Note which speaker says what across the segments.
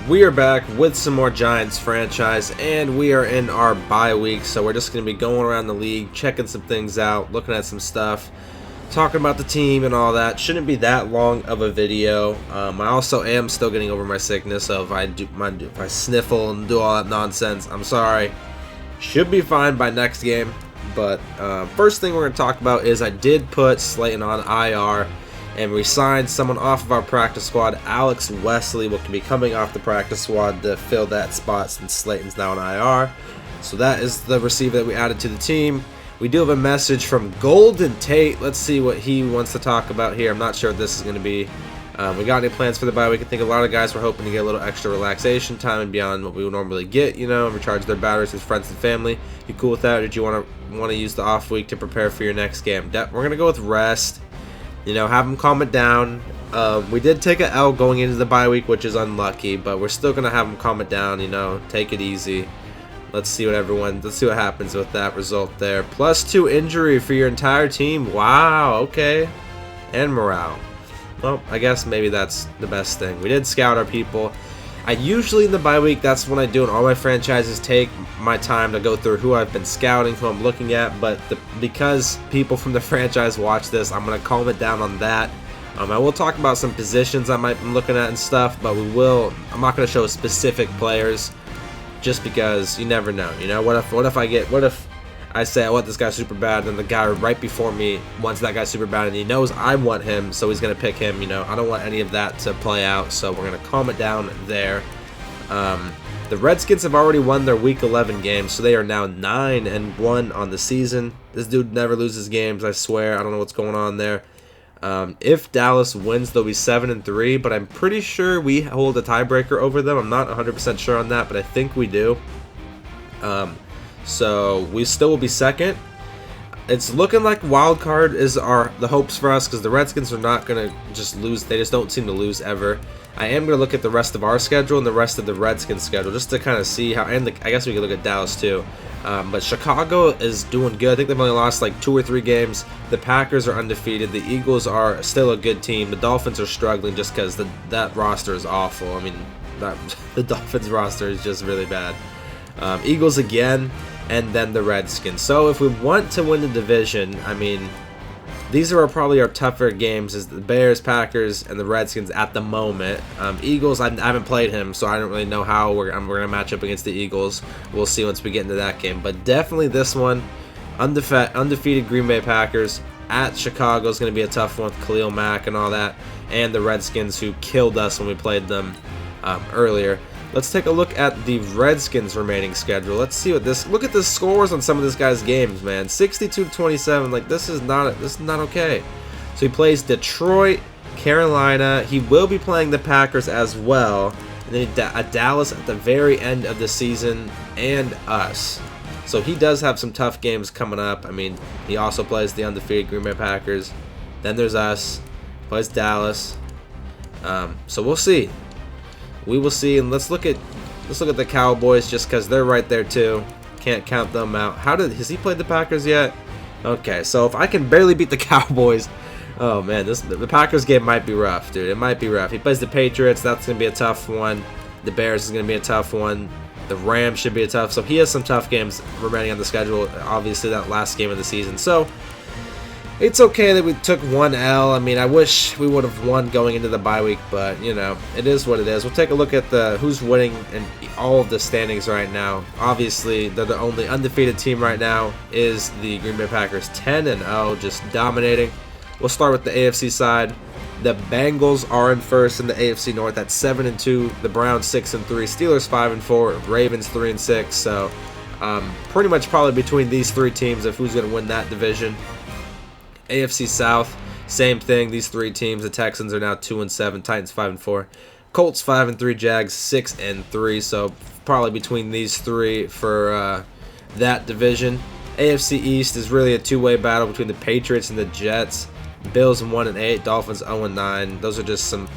Speaker 1: We are back with some more Giants franchise, and we are in our bye week, so we're just going to be going around the league, checking some things out, looking at some stuff, talking about the team and all that. Shouldn't be that long of a video. I also am still getting over my sickness, so if I sniffle and do all that nonsense, I'm sorry. Should be fine by next game, but first thing we're going to talk about is I did put Slayton on IR, and we signed someone off of our practice squad. Alex Wesley will be coming off the practice squad to fill that spot since Slayton's now on IR. So that is the receiver that we added to the team. We do have a message from Golden Tate. Let's see what he wants to talk about here. I'm not sure what this is going to be. We got any plans for the bye week? I think a lot of guys were hoping to get a little extra relaxation time and beyond what we would normally get, you know, and recharge their batteries with friends and family. You cool with that, or did you want to use the off week to prepare for your next game? We're going to go with rest. You know, have them calm it down. We did take an L going into the bye week, which is unlucky, but we're still going to have them calm it down, you know, take it easy. Let's see what happens with that result there. +2 injury for your entire team. Wow, okay. And morale. Well, I guess maybe that's the best thing. We did scout our people. I usually in the bye week, that's when I do in all my franchises, take my time to go through who I've been scouting, who I'm looking at, but because people from the franchise watch this, I'm going to calm it down on that. I will talk about some positions I might be looking at and stuff, but I'm not going to show specific players just because you never know. You know, what if I say I want this guy super bad, and the guy right before me wants that guy super bad, and he knows I want him, so he's going to pick him. You know, I don't want any of that to play out, so we're going to calm it down there. The Redskins have already won their Week 11 games, so they are now 9-1 on the season. This dude never loses games, I swear. I don't know what's going on there. If Dallas wins, they'll be 7-3, but I'm pretty sure we hold a tiebreaker over them. I'm not 100% sure on that, but I think we do. So we still will be second. It's looking like wild card is the hopes for us, because the Redskins are not going to just lose. They just don't seem to lose ever. I am going to look at the rest of our schedule and the rest of the Redskins schedule just to kind of see how, and I guess we could look at Dallas too. But Chicago is doing good. I think they've only lost like 2 or 3 games. The Packers are undefeated. The Eagles are still a good team. The Dolphins are struggling just because that roster is awful. I mean, the Dolphins roster is just really bad. Eagles again, and then the Redskins. So if we want to win the division, I mean, these are probably our tougher games, is the Bears, Packers, and the Redskins at the moment. Eagles, I haven't played him, so I don't really know how we're going to match up against the Eagles. We'll see once we get into that game. But definitely this one, undefeated Green Bay Packers at Chicago is going to be a tough one with Khalil Mack and all that, and the Redskins, who killed us when we played them earlier. Let's take a look at the Redskins' remaining schedule. Let's see look at the scores on some of this guy's games, man. 62-27. Like, this is not okay. So he plays Detroit, Carolina. He will be playing the Packers as well, and then Dallas at the very end of the season, and us. So he does have some tough games coming up. I mean, he also plays the undefeated Green Bay Packers. Then there's us. Plays Dallas. So we'll see. We will see, and let's look at the Cowboys just because they're right there too. Can't count them out. Has he played the Packers yet? Okay, so if I can barely beat the Cowboys, oh man, the Packers game might be rough, dude. It might be rough. He plays the Patriots. That's gonna be a tough one. The Bears is gonna be a tough one. The Rams should be a tough. So he has some tough games remaining on the schedule. Obviously, that last game of the season. So it's okay that we took 1 L. I mean, I wish we would have won going into the bye week, but, you know, it is what it is. We'll take a look at who's winning in all of the standings right now. Obviously, they're the only undefeated team right now is the Green Bay Packers, 10-0, just dominating. We'll start with the AFC side. The Bengals are in first in the AFC North at 7-2. The Browns 6-3. Steelers 5-4. Ravens 3-6. So, pretty much probably between these 3 teams of who's going to win that division. AFC South, same thing. These 3 teams, the Texans are now 2-7, Titans 5-4, Colts 5-3, Jags 6-3. So probably between these 3 for that division. AFC East is really a 2-way battle between the Patriots and the Jets. Bills 1-8, Dolphins 0-9. Those are just some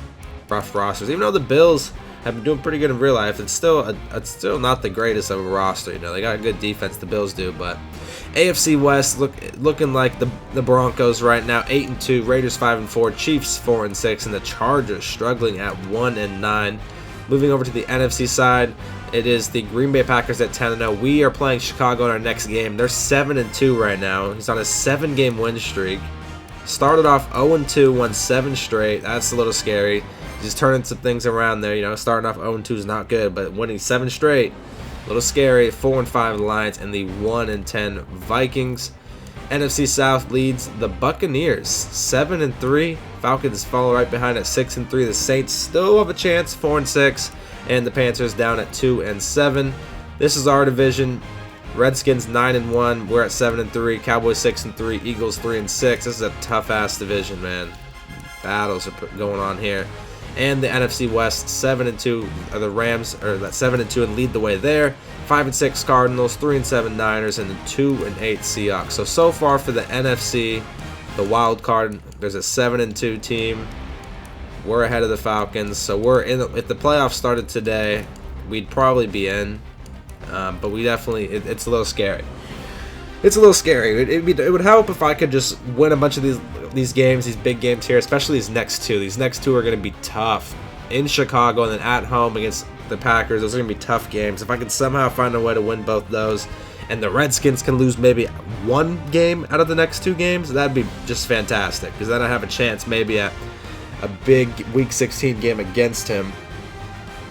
Speaker 1: rough rosters. Even though the Bills have been doing pretty good in real life, it's still not the greatest of a roster. You know, they got a good defense, the Bills do, but AFC West looking like the Broncos right now, 8-2, Raiders 5-4, Chiefs 4-6, and the Chargers struggling at 1-9. Moving over to the NFC side, it is the Green Bay Packers at 10-0. We are playing Chicago in our next game. They're 7-2 right now. He's on a 7-game win streak. Started off 0-2, won 7 straight. That's a little scary. He's turning some things around there. You know, starting off 0-2 is not good, but winning 7 straight, a little scary. 4-5 the Lions and the 1-10 Vikings. NFC South leads the Buccaneers 7-3. Falcons follow right behind at 6-3. The Saints still have a chance, 4-6, and the Panthers down at 2-7. This is our division. Redskins 9-1. We're at 7-3. Cowboys 6-3. Eagles 3-6. This is a tough ass division, man. Battles are going on here. And the NFC West 7-2. The Rams are at 7-2 and lead the way there. 5-6 Cardinals, 3-7 Niners, and the 2-8 Seahawks. So far for the NFC, the wild card, there's a 7-2 team. We're ahead of the Falcons, so we're in. If the playoffs started today, we'd probably be in, but we definitely. It's a little scary. It's a little scary. It would help if I could just win a bunch of these games, these big games here, especially these next two. These next two are going to be tough in Chicago and then at home against the Packers. Those are going to be tough games. If I could somehow find a way to win both those, and the Redskins can lose maybe one game out of the next 2 games, that'd be just fantastic, because then I have a chance maybe at a big Week 16 game against him,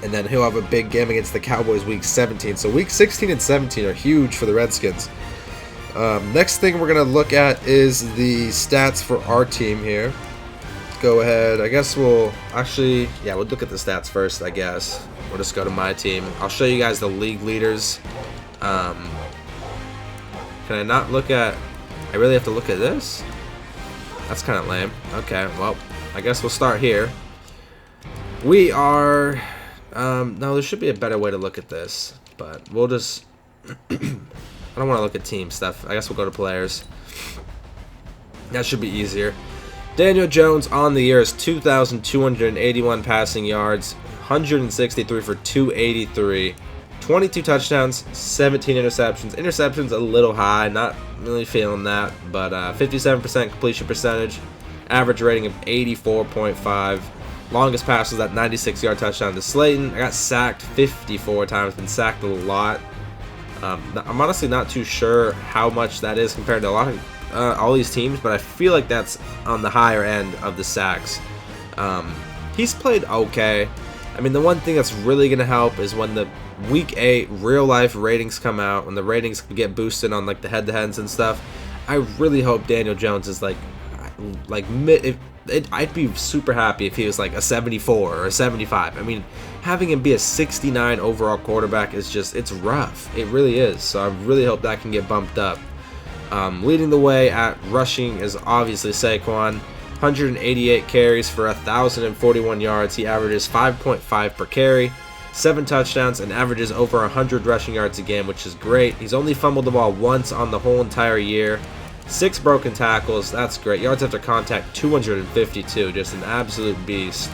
Speaker 1: and then he'll have a big game against the Cowboys Week 17. So Week 16 and 17 are huge for the Redskins. Next thing we're going to look at is the stats for our team here. Go ahead. I guess we'll actually, yeah, we'll look at the stats first, I guess. We'll just go to my team. I'll show you guys the league leaders. Can I not look at, I really have to look at this? That's kind of lame. Okay, well, I guess we'll start here. We are, no, there should be a better way to look at this, but we'll just, I don't want to look at team stuff. I guess we'll go to players. That should be easier. Daniel Jones on the year is 2,281 passing yards, 163 for 283, 22 touchdowns, 17 interceptions. Interceptions a little high, not really feeling that, but 57% completion percentage, average rating of 84.5. Longest pass was that 96-yard touchdown to Slayton. I got sacked 54 times, been sacked a lot. I'm honestly not too sure how much that is compared to a lot of all these teams, but I feel like that's on the higher end of the sacks. He's played okay. I mean, the one thing that's really going to help is when the Week 8 real-life ratings come out, when the ratings get boosted on like the head-to-heads and stuff. I really hope Daniel Jones is I'd be super happy if he was like a 74 or a 75. I mean, having him be a 69 overall quarterback is just, it's rough. It really is. So I really hope that can get bumped up. Leading the way at rushing is obviously Saquon. 188 carries for 1,041 yards. He averages 5.5 per carry, 7 touchdowns, and averages over 100 rushing yards a game, which is great. He's only fumbled the ball once on the whole entire year. 6 broken tackles, that's great. Yards after contact, 252, just an absolute beast.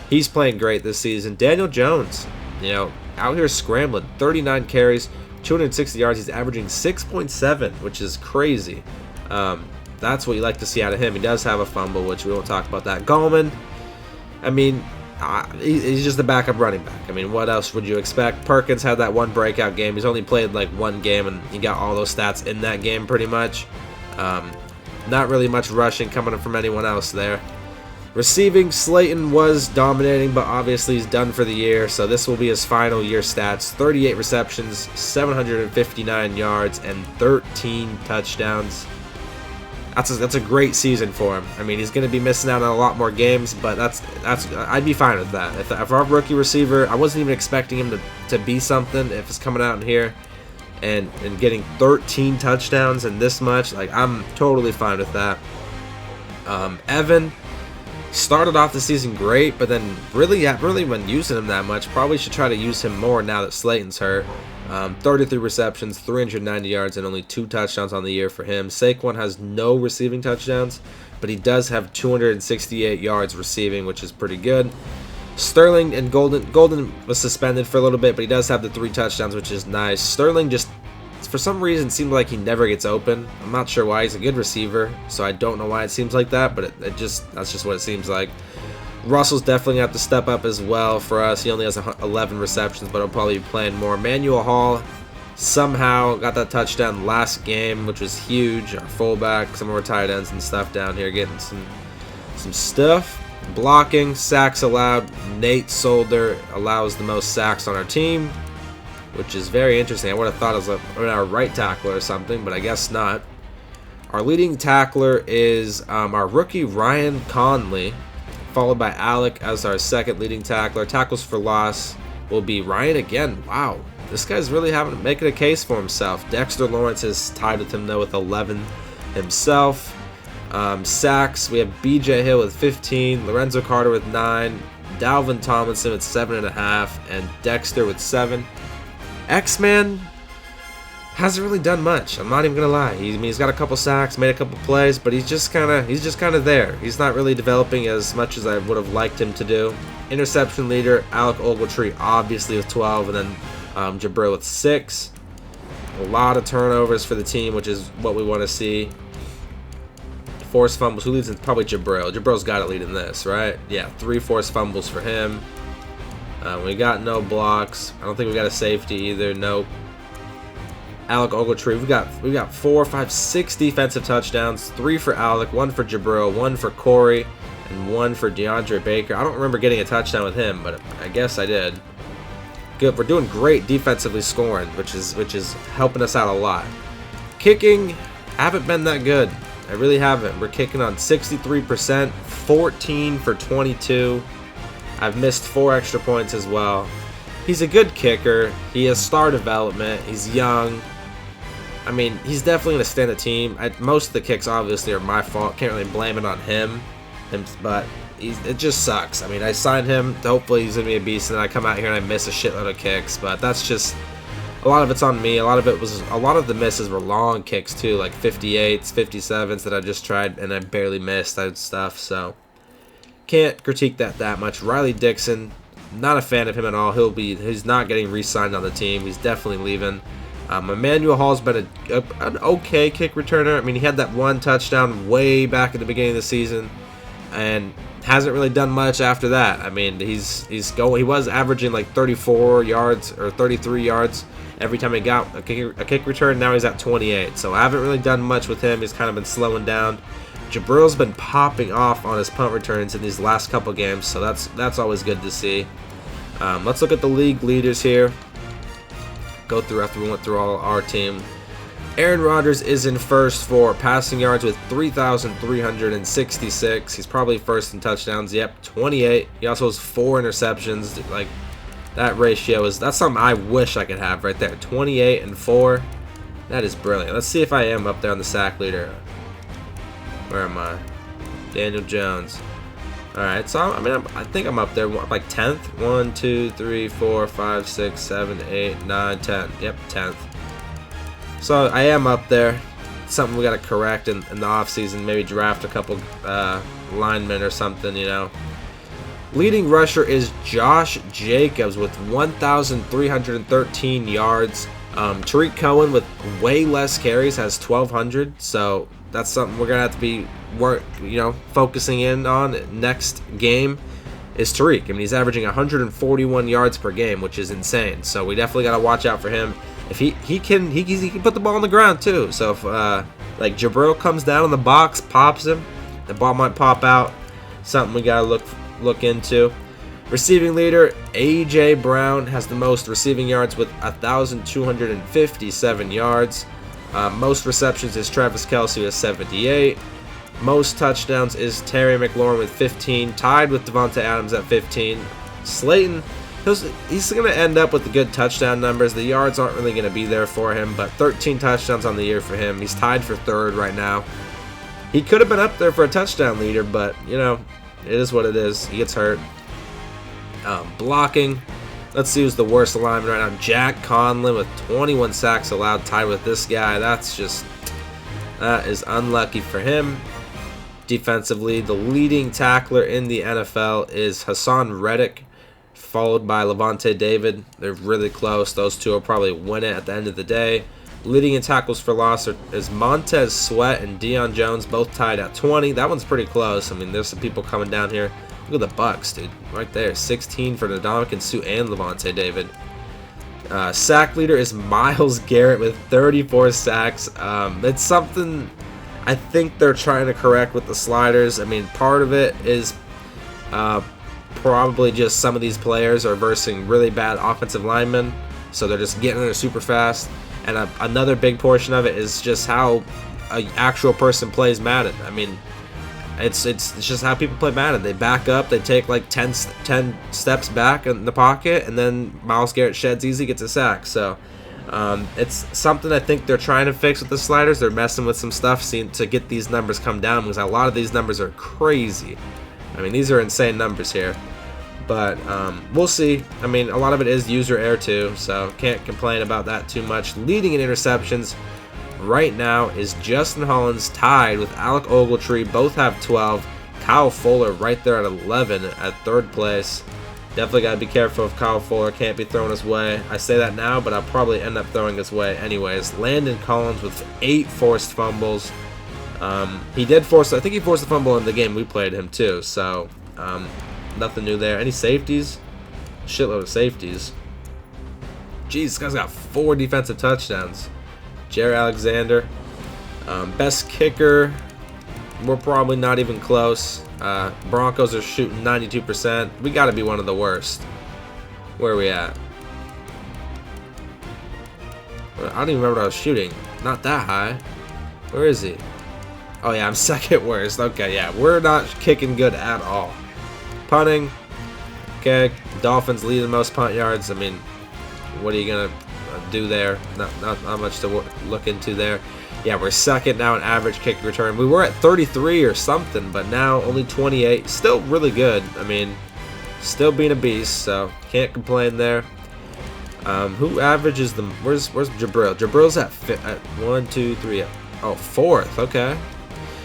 Speaker 1: He's playing great this season. Daniel Jones, you know, out here scrambling, 39 carries, 260 yards. He's averaging 6.7, which is crazy. That's what you like to see out of him. He does have a fumble, which we won't talk about that. Gallman, I mean, he's just a backup running back. I mean, what else would you expect? Perkins had that one breakout game. He's only played like one game, and he got all those stats in that game pretty much. Not really much rushing coming from anyone else there. Receiving, Slayton was dominating, but obviously he's done for the year, so this will be his final year stats. 38 receptions, 759 yards, and 13 touchdowns. That's a great season for him. I mean, he's going to be missing out on a lot more games, but I'd be fine with that. If our rookie receiver, I wasn't even expecting him to be something. If it's coming out in here and getting 13 touchdowns and this much, like, I'm totally fine with that. Evan started off the season great, but then really when using him that much, probably should try to use him more now that Slayton's hurt. 33 receptions, 390 yards, and only 2 touchdowns on the year for him. Saquon has no receiving touchdowns, but he does have 268 yards receiving, which is pretty good. Sterling and Golden was suspended for a little bit, but he does have the 3 touchdowns, which is nice. Sterling just, for some reason, seems like he never gets open. I'm not sure why. He's a good receiver, so I don't know why it seems like that, but that's just what it seems like. Russell's definitely going to have to step up as well for us. He only has 11 receptions, but he'll probably be playing more. Manuel Hall somehow got that touchdown last game, which was huge. Our fullback, some of our tight ends and stuff down here getting some stuff. Blocking, sacks allowed. Nate Solder allows the most sacks on our team, which is very interesting. I would have thought it was our right tackler or something, but I guess not. Our leading tackler is our rookie Ryan Conley, followed by Alec as our second leading tackler. Tackles for loss will be Ryan again. Wow, this guy's really making a case for himself. Dexter Lawrence is tied with him though with 11 himself. Sacks, we have BJ Hill with 15, Lorenzo Carter with 9, Dalvin Tomlinson with 7.5, and Dexter with 7. X-Man hasn't really done much. I'm not even gonna lie. He's got a couple sacks, made a couple plays, but he's just kind of there. He's not really developing as much as I would have liked him to do. Interception leader Alec Ogletree obviously with 12, and then Jabril with 6. A lot of turnovers for the team, which is what we want to see. Forced fumbles. Who leads in? Probably Jabril. Jabril's got to lead in this, right? Yeah, 3 forced fumbles for him. We got no blocks. I don't think we got a safety either. Nope. Alec Ogletree. We got 4, 5, 6 defensive touchdowns. 3 for Alec, 1 for Jabril, 1 for Corey, and 1 for DeAndre Baker. I don't remember getting a touchdown with him, but I guess I did. Good. We're doing great defensively scoring, which is helping us out a lot. Kicking, haven't been that good. I really haven't. We're kicking on 63%, 14 for 22. I've missed 4 extra points as well. He's a good kicker. He has star development. He's young. I mean, he's definitely going to stand a team. Most of the kicks obviously are my fault. Can't really blame it on him. But it just sucks. I mean, I signed him. Hopefully he's going to be a beast, and then I come out here and I miss a shitload of kicks. But that's just... a lot of it's on me. A lot of the misses were long kicks too, like 58s, 57s that I just tried and I barely missed and stuff. So can't critique that much. Riley Dixon, not a fan of him at all. He's not getting re-signed on the team. He's definitely leaving. Emmanuel Hall's been an okay kick returner. I mean, he had that 1 touchdown way back at the beginning of the season, and hasn't really done much after that. I mean, he was averaging like 34 yards or 33 yards every time he got a kick return. Now he's at 28, so I haven't really done much with him. He's kind of been slowing down. Jabril's been popping off on his punt returns in these last couple games, so that's always good to see. Let's look at the league leaders here. Go through after we went through all our team. Aaron Rodgers is in first for passing yards with 3,366. He's probably first in touchdowns. Yep, 28. He also has 4 interceptions. Like, that ratio that's something I wish I could have right there. 28 and 4. That is brilliant. Let's see if I am up there on the sack leader. Where am I? Daniel Jones. Alright, so I think I'm up there, like 10th. 1, 2, 3, 4, 5, 6, 7, 8, 9, 10. Yep, 10th. So I am up there. Something we got to correct in the offseason. Maybe draft a couple linemen or something, you know. Leading rusher is Josh Jacobs with 1,313 yards. Tariq Cohen with way less carries has 1,200. So that's something we're gonna have to be focusing in on next game. Is Tariq? I mean, he's averaging 141 yards per game, which is insane. So we definitely got to watch out for him. If he can put the ball on the ground too. So if like Jabril comes down in the box, pops him, the ball might pop out. Something we gotta look into. Receiving leader AJ Brown has the most receiving yards with 1,257 yards. Most receptions is Travis Kelce with 78. Most touchdowns is Terry McLaurin with 15, tied with Devontae Adams at 15. Slayton, he's going to end up with the good touchdown numbers. The yards aren't really going to be there for him, but 13 touchdowns on the year for him. He's tied for 3rd right now. He could have been up there for a touchdown leader, but, you know, it is what it is. He gets hurt. Blocking. Let's see who's the worst lineman right now. Jack Conlon with 21 sacks allowed, tied with this guy. That is unlucky for him. Defensively, the leading tackler in the NFL is Hassan Reddick, followed by Levante David. They're really close. Those two will probably win it at the end of the day. Leading in tackles for loss is Montez Sweat and Deion Jones, both tied at 20. That one's pretty close. I mean, there's some people coming down here Look at the Bucks, dude. Right there. 16 for Ndamukong Suh and Levante David. Sack leader is Myles Garrett with 34 sacks. It's something I think they're trying to correct with the sliders. I mean, part of it is probably just some of these players are versing really bad offensive linemen, so they're just getting there super fast. And another big portion of it is just how an actual person plays Madden. I mean, it's just how people play Madden. They back up, they take like 10 steps back in the pocket, and then Myles Garrett sheds easy, gets a sack. So it's something I think they're trying to fix with the sliders. They're messing with some stuff to get these numbers come down, because a lot of these numbers are crazy. I mean, these are insane numbers here. But we'll see. I mean, a lot of it is user error too, so can't complain about that too much. Leading in interceptions right now is Justin Hollins, tied with Alec Ogletree. Both have 12. Kyle Fuller right there at 11 at third place. Definitely got to be careful if Kyle Fuller can't be thrown his way. I say that now, but I'll probably end up throwing his way anyways. Landon Collins with 8 forced fumbles. He did force, I think he forced a fumble in the game we played him too, so nothing new there. Any safeties? Shitload of safeties. Jeez, this guy's got 4 defensive touchdowns. Jair Alexander. Best kicker, we're probably not even close. Broncos are shooting 92%. We got to be one of the worst. Where are we at? I don't even remember what I was shooting. Not that high. Where is he? Oh yeah, I'm second worst. Okay, yeah, we're not kicking good at all. Punting. Okay, Dolphins lead the most punt yards. I mean, what are you gonna do there? Not much to look into there. Yeah, we're second now in average kick return. We were at 33 or something, but now only 28. Still really good. I mean, still being a beast, so can't complain there. Who averages the? Where's Jabril? Jabril's at 1, 2, 3. Oh, 4th. Okay.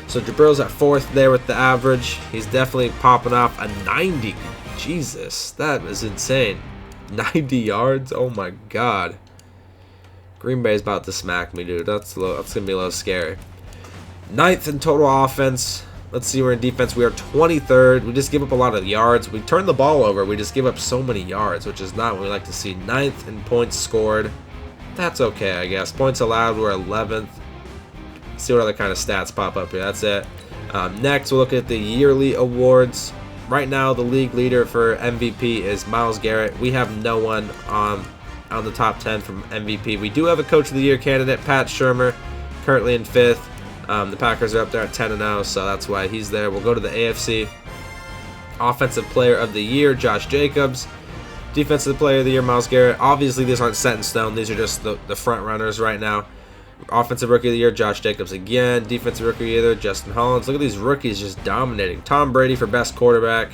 Speaker 1: So Jabril's at 4th there with the average. He's definitely popping off a 90. Jesus, that is insane. 90 yards. Oh my God. Green Bay's about to smack me, dude. That's gonna be a little scary. 9th in total offense. Let's see, we're in defense. We are 23rd. We just give up a lot of yards. We turn the ball over. We just give up so many yards, which is not what we like to see. 9th in points scored. That's okay, I guess. Points allowed, we're 11th. See what other kind of stats pop up here. That's it. Next, we'll look at the yearly awards. Right now, the league leader for MVP is Myles Garrett. We have no one on the top 10 from MVP. We do have a Coach of the Year candidate, Pat Shurmur, currently in 5th. The Packers are up there at 10-0, so that's why he's there. We'll go to the AFC. Offensive Player of the Year, Josh Jacobs. Defensive Player of the Year, Myles Garrett. Obviously, these aren't set in stone. These are just the front runners right now. Offensive Rookie of the Year, Josh Jacobs again. Defensive Rookie of the Year, Justin Hollins. Look at these rookies just dominating. Tom Brady for Best Quarterback.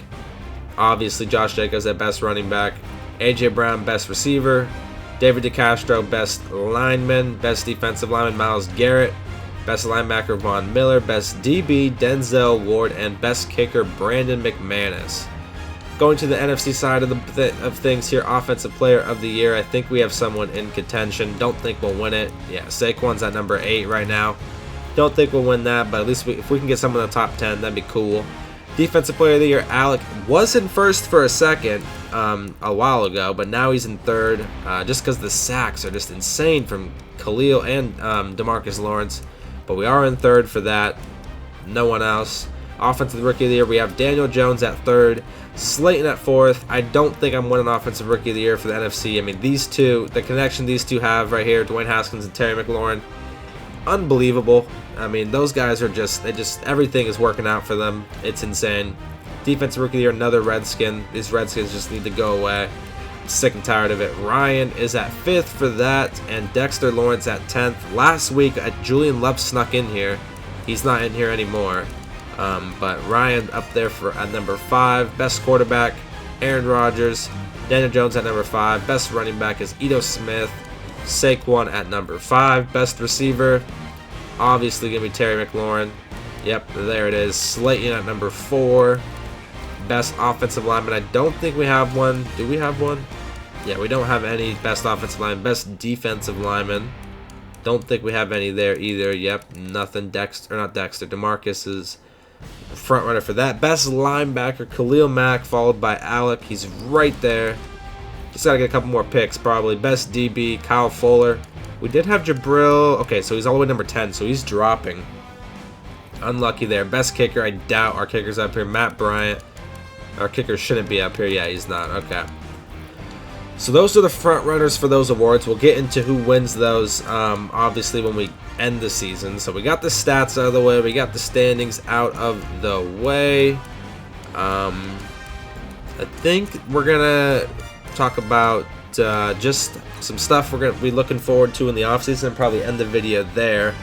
Speaker 1: Obviously, Josh Jacobs at Best Running Back. A.J. Brown, Best Receiver. David DeCastro, Best Lineman. Best Defensive Lineman, Myles Garrett. Best Linebacker, Von Miller. Best DB, Denzel Ward. And Best Kicker, Brandon McManus. Going to the NFC side of things here, Offensive Player of the Year. I think we have someone in contention. Don't think we'll win it. Yeah, Saquon's at number 8 right now. Don't think we'll win that, but at least if we can get someone in the top 10, that'd be cool. Defensive Player of the Year, Alec was in 1st for a second a while ago, but now he's in 3rd just because the sacks are just insane from Khalil and DeMarcus Lawrence. But we are in 3rd for that. No one else. Offensive Rookie of the Year, we have Daniel Jones at 3rd. Slayton at 4th. I don't think I'm winning Offensive Rookie of the Year for the NFC. I mean, these two, the connection these two have right here, Dwayne Haskins and Terry McLaurin, unbelievable. I mean, those guys are just, everything is working out for them. It's insane. Defensive Rookie of the Year, another Redskin. These Redskins just need to go away. I'm sick and tired of it. Ryan is at 5th for that, and Dexter Lawrence at 10th. Last week, Julian Love snuck in here. He's not in here anymore. But Ryan up there at number 5. Best Quarterback, Aaron Rodgers. Daniel Jones at number 5. Best Running Back is Ito Smith. Saquon at number 5. Best Receiver, obviously going to be Terry McLaurin. Yep, there it is. Slayton at number 4. Best Offensive Lineman, I don't think we have one. Do we have one? Yeah, we don't have any Best Offensive Lineman. Best Defensive Lineman, don't think we have any there either. Yep, nothing. DeMarcus is front runner for that. Best linebacker, Khalil Mack, followed by Alec. He's right there. Just got to get a couple more picks, probably. Best DB, Kyle Fuller. We did have Jabril. Okay, so he's all the way number 10, so he's dropping. Unlucky there. Best kicker, I doubt our kicker's up here. Matt Bryant. Our kicker shouldn't be up here. Yeah, he's not. Okay. So those are the front runners for those awards. We'll get into who wins those, obviously, when we end the season. So we got the stats out of the way. We got the standings out of the way. I think we're going to talk about just some stuff we're going to be looking forward to in the offseason and probably end the video there.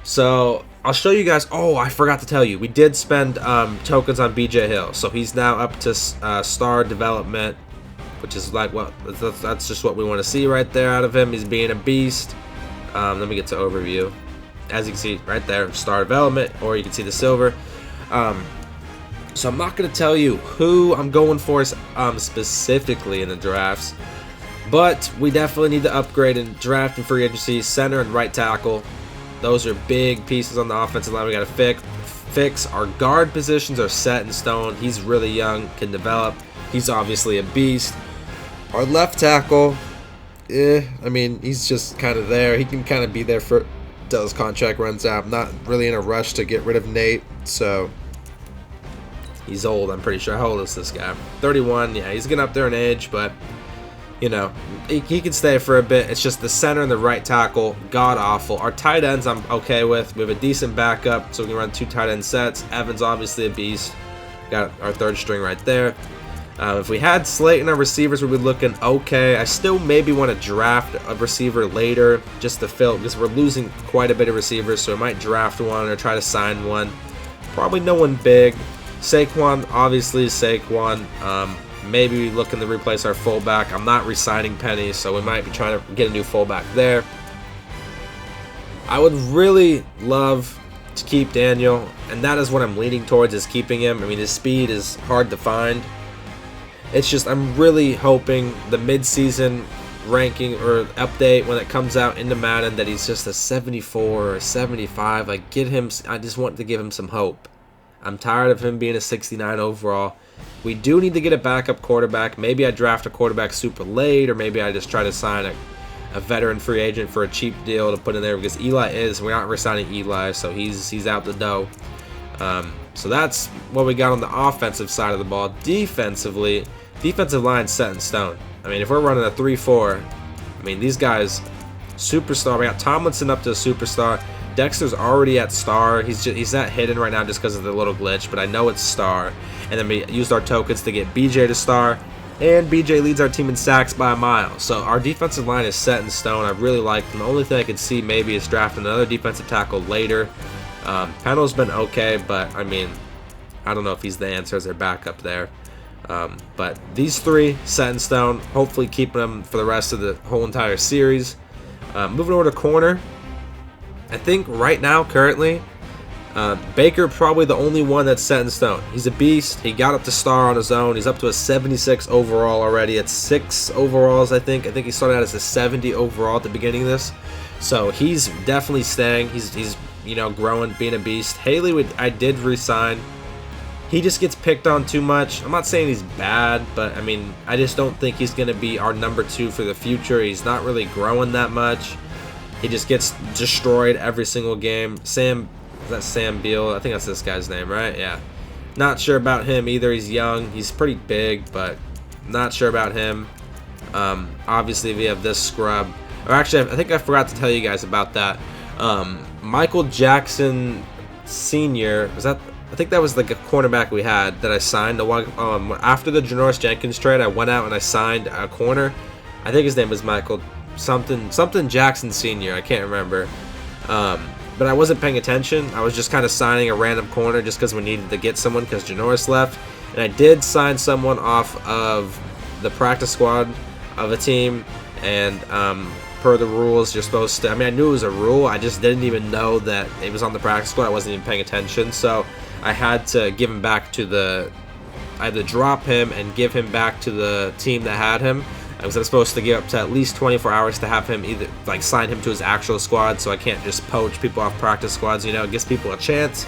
Speaker 1: So I'll show you guys. Oh, I forgot to tell you. We did spend tokens on BJ Hill. So he's now up to star development, which is like what that's just what we want to see right there out of him. He's being a beast. Let me get to overview. As you can see right there, star development, or you can see the silver. So I'm not going to tell you who I'm going for specifically in the drafts, but we definitely need to upgrade in draft and free agency, center and right tackle. Those are big pieces on the offensive line we got to fix. Our guard positions are set in stone. He's really young, can develop. He's obviously a beast. Our left tackle, I mean, he's just kind of there. He can kind of be there for till his contract runs out. I'm not really in a rush to get rid of Nate, so he's old, I'm pretty sure. How old is this guy? 31. Yeah, he's getting up there in age, but you know, he can stay for a bit. It's just the center and the right tackle, god awful. Our tight ends I'm okay with. We have a decent backup, so we can run 2 tight end sets. Evan's obviously a beast. Got our 3rd string right there. If we had Slate in our receivers, we'd be looking okay. I still maybe want to draft a receiver later just to fill, because we're losing quite a bit of receivers, so we might draft one or try to sign one. Probably no one big. Saquon, obviously Saquon. Maybe looking to replace our fullback. I'm not re-signing Penny, so we might be trying to get a new fullback there. I would really love to keep Daniel, and that is what I'm leaning towards, is keeping him. I mean, his speed is hard to find. It's just I'm really hoping the mid-season ranking or update when it comes out into Madden that he's just a 74 or 75. I just want to give him some hope. I'm tired of him being a 69 overall. We do need to get a backup quarterback. Maybe I draft a quarterback super late, or maybe I just try to sign a veteran free agent for a cheap deal to put in there, because we're not resigning Eli, so he's out the dough. So that's what we got on the offensive side of the ball. Defensively, defensive line set in stone. I mean, if we're running a 3-4, I mean, these guys, superstar. We got Tomlinson up to a superstar. Dexter's already at star. He's at hidden right now just because of the little glitch, but I know it's star. And then we used our tokens to get BJ to star, and BJ leads our team in sacks by a mile. So our defensive line is set in stone. I really like them. The only thing I could see maybe is drafting another defensive tackle later. Pennell's been okay, but I mean, I don't know if he's the answer as their backup there. But these 3 set in stone. Hopefully keeping them for the rest of the whole entire series. Moving over to corner. I think right now, currently, Baker probably the only one that's set in stone. He's a beast. He got up to star on his own. He's up to a 76 overall already. At 6 overalls, I think. I think he started out as a 70 overall at the beginning of this. So he's definitely staying. He's you know, growing, being a beast. Haley, I did re-sign. He just gets picked on too much. I'm not saying he's bad, but I mean, I just don't think he's going to be our number 2 for the future. He's not really growing that much. He just gets destroyed every single game. Is that Sam Beal? I think that's this guy's name, right? Yeah. Not sure about him either. He's young. He's pretty big, but not sure about him. Obviously, we have this scrub. Or actually, I think I forgot to tell you guys about that. Michael Jackson Sr. I think that was like a cornerback we had that I signed. After the Janoris Jenkins trade, I went out and I signed a corner. I think his name was Michael something Jackson Sr. I can't remember. But I wasn't paying attention. I was just kind of signing a random corner just because we needed to get someone because Janoris left. And I did sign someone off of the practice squad of a team. And per the rules, you're supposed to... I mean, I knew it was a rule. I just didn't even know that it was on the practice squad. I wasn't even paying attention. So I had to give him back to the... I had to drop him and give him back to the team that had him. I was supposed to give up to at least 24 hours to have him either like sign him to his actual squad, so I can't just poach people off practice squads. You know, it gives people a chance.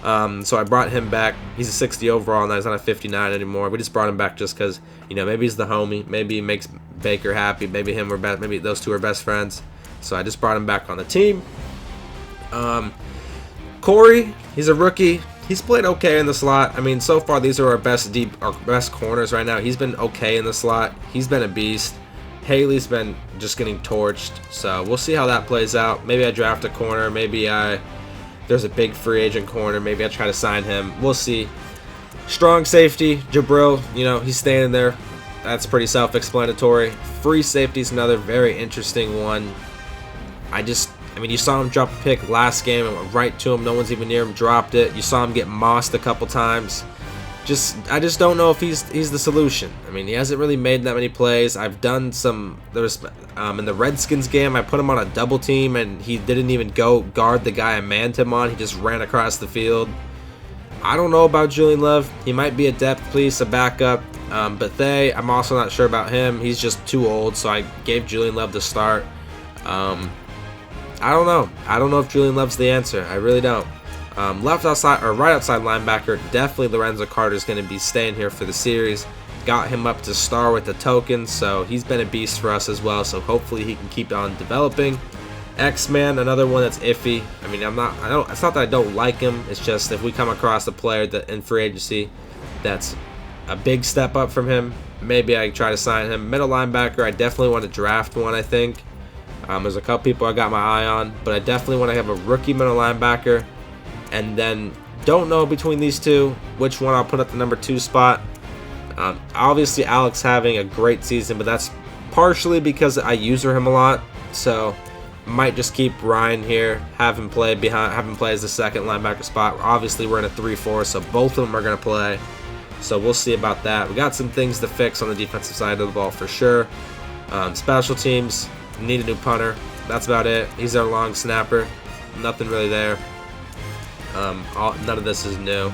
Speaker 1: So I brought him back. He's a 60 overall now. He's not a 59 anymore. We just brought him back just because, you know, maybe he's the homie. Maybe he makes Baker happy. Maybe him or maybe those two are best friends. So I just brought him back on the team. Corey, he's a rookie. He's played okay in the slot. I mean, so far these are our best corners right now. He's been okay in the slot. He's been a beast. Haley's been just getting torched. So we'll see how that plays out. Maybe I draft a corner. Maybe there's a big free agent corner. Maybe I try to sign him. We'll see. Strong safety, Jabril, you know, he's standing there. That's pretty self-explanatory. Free safety is another very interesting one. I mean, you saw him drop a pick last game and went right to him. No one's even near him, dropped it. You saw him get mossed a couple times. I just don't know if he's the solution. I mean, he hasn't really made that many plays. I've done some. In the Redskins game, I put him on a double team and he didn't even go guard the guy I manned him on. He just ran across the field. I don't know about Julian Love. He might be a depth piece, a backup. But I'm also not sure about him. He's just too old, so I gave Julian Love the start. I don't know. I don't know if Julian Love's the answer. I really don't. Left outside or right outside linebacker, definitely Lorenzo Carter is going to be staying here for the series. Got him up to star with the token, so he's been a beast for us as well. So hopefully he can keep on developing. X-Man, another one that's iffy. I mean, it's not that I don't like him. It's just if we come across a player that in free agency that's a big step up from him, maybe I try to sign him. Middle linebacker, I definitely want to draft one. I think there's a couple people I got my eye on, but I definitely want to have a rookie middle linebacker. And then don't know between these two which one I'll put at the number 2 spot. Obviously Alex having a great season, but that's partially because I user him a lot. So might just keep Ryan here, have him play as the second linebacker spot. Obviously we're in a 3-4, so both of them are going to play. So we'll see about that. We got some things to fix on the defensive side of the ball for sure. Special teams, need a new punter. That's about it. He's our long snapper. Nothing really there. None of this is new.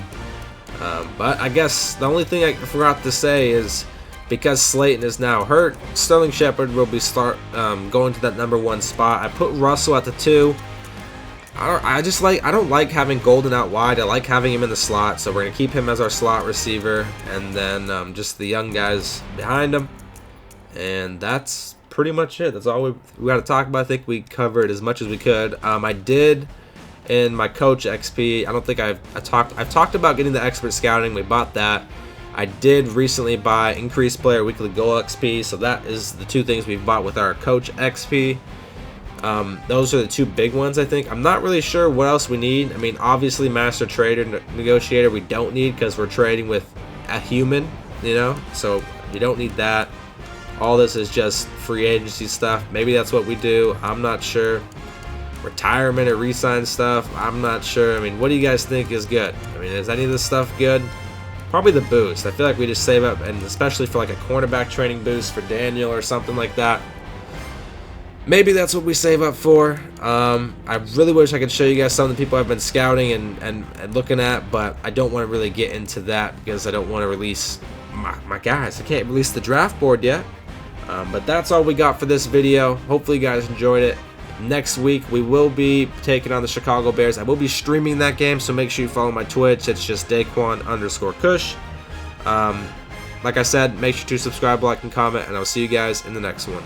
Speaker 1: But I guess the only thing I forgot to say is because Slayton is now hurt, Sterling Shepard will be going to that number 1 spot. I put Russell at the 2. I don't like having Golden out wide. I like having him in the slot, so we're gonna keep him as our slot receiver, and then just the young guys behind him. And that's pretty much it. That's all we got to talk about. I think we covered as much as we could. I did. In my coach XP, I don't think I've talked about getting the expert scouting. We bought that. I did recently buy increased player weekly goal XP, so that is the 2 things we've bought with our coach XP. Those are the 2 big ones, I think. I'm not really sure what else we need. I mean, obviously master trader negotiator we don't need because we're trading with a human, you know, so you don't need that. All this is just free agency stuff. Maybe that's what we do. I'm not sure. Retirement or re-sign stuff, I'm not sure. I mean, what do you guys think is good? I mean, is any of this stuff good? Probably the boost. I feel like we just save up, and especially for like a cornerback training boost for Daniel or something like that. Maybe that's what we save up for. I really wish I could show you guys some of the people I've been scouting and looking at, but I don't want to really get into that because I don't want to release my guys. I can't release the draft board yet. But that's all we got for this video. Hopefully you guys enjoyed it. Next week, we will be taking on the Chicago Bears. I will be streaming that game, so make sure you follow my Twitch. It's just Daquan_Kush. Like I said, make sure to subscribe, like, and comment, and I'll see you guys in the next one.